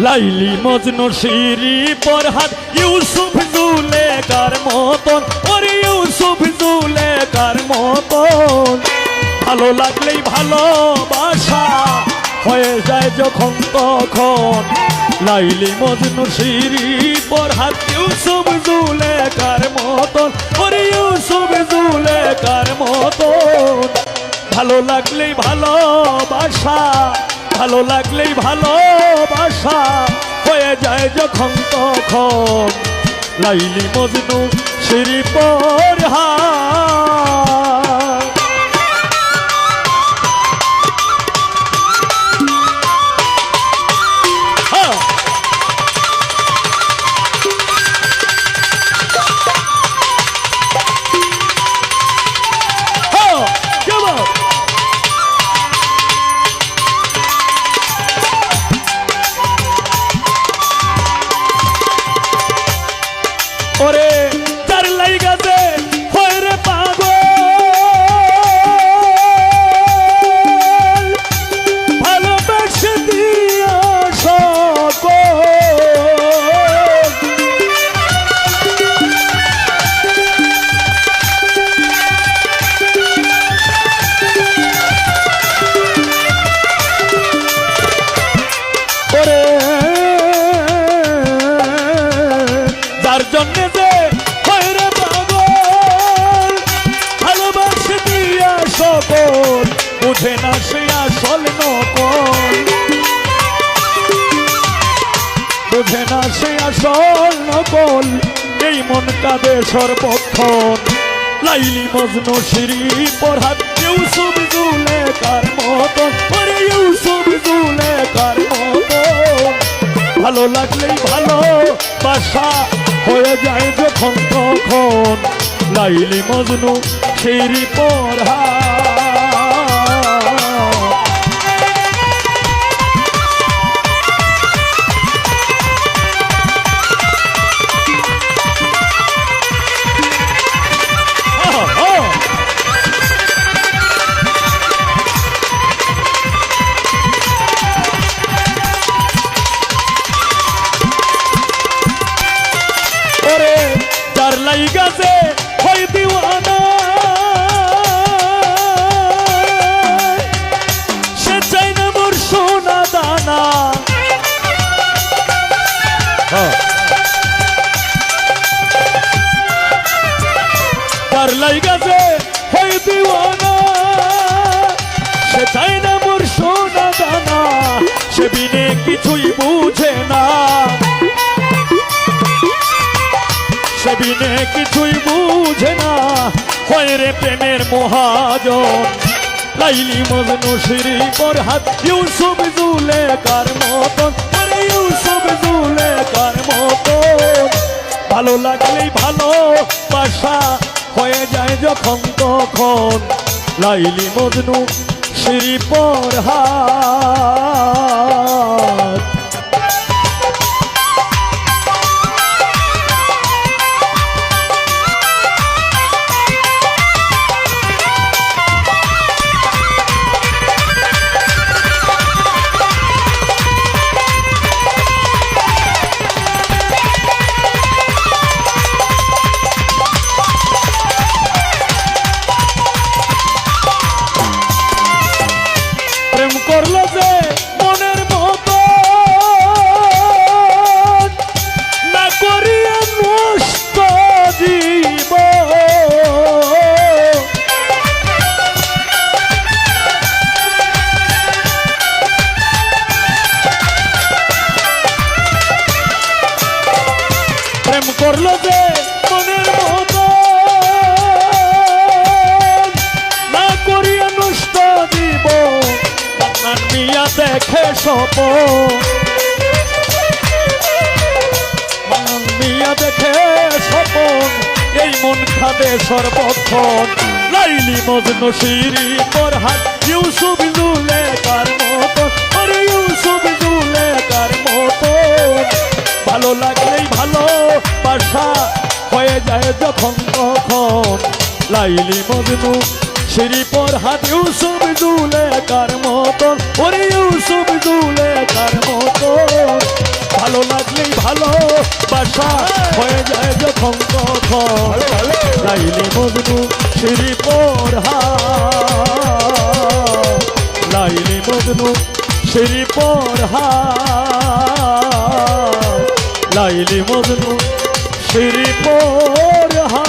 Laili Majnu Siri Farhad Yusuf জুলেখার মতন, ওরে ইউসুফ জুলেখার মতন। ভালো লাগলেই ভালোবাসা হয়ে যায় যখন তখন। লাইলি মজনু শিরি ফরহাদ ইউসুফ জুলেখার মতন, ওরে ইউসুফ জুলেখার মতন। ভালো লাগলেই ভালোবাসা, ভালো লাগলেই ভালোবাসা হয়ে যায় যখন তখন। লাইলি মজনু শিরি ফরহাদ। ওরে তার লাইগা যে হয় রে পাগল, ভালোবেসে দিয়া সকল। ওরে যার জন্যে যে হয় রে পাগল, ভালোবাসে দিয়া সকল, বুঝে না সে আসল নকল, বুঝে না সে আসল নকল। এই মন কাঁদে সর্বক্ষণ। লাইলি মজনু শিরি ফরহাদ ইউসুফ জুলেখার মতন, ওরে ইউসুফ জুলেখার মতন। ভালো লাগলেই ভালোবাসা হয়ে যায় যখন তখন। লাইলি মজনু শিরি ফরহাদ। ওরে যার লাইগা যে হয় দিওয়ানা, সে চাই না মোর সোনা দানা। যার লাইগা যে হয় দিওয়ানা, সে চাই না মোর সোনা দানা। সে বিনে কিছুই বুঝে না, সে বিনে কিছুই বুঝে না, হয় রে প্রেমের মহাজন। লাইলি মজনু শিরি ফরহাদ ইউসুফ জুলেখার মতন, আরে ইউসুফ জুলেখার মতন। ভালো লাগলেই ভালোবাসা হয়ে যায় যখন তখন। লাইলি মজনু শিরি ফরহাদ। প্রেম করলো যে মনের মতো, না করিয়া নষ্ট জীবন। প্রেম করলো যে মনের মতো, না করিয়া নষ্ট জীবন। মিয়া দেখে স্বপন, মিয়া দেখে স্বপন। এই মন খাদে সর্বক্ষণ। লাইলি মজনু শিরি ফরহাদ ইউসুফ জুলেখার মতন, আরে ইউসুফ জুলেখার মতন। ভালো লাগলেই ভালোবাসা হয়ে যায় যখন তখন। লাইলি মজনু শিরি ফরহাদ ইউসুফ জুলেখার মতন, ওরে ইউসুফ জুলেখার মতন। হয়ে যায় যখন তখন ভালো ভালো লাইলি মজনু শ্রী পড়হা লাইলি মজনু শ্রী পড়হা লাইলি মজনু শ্রী পড়হা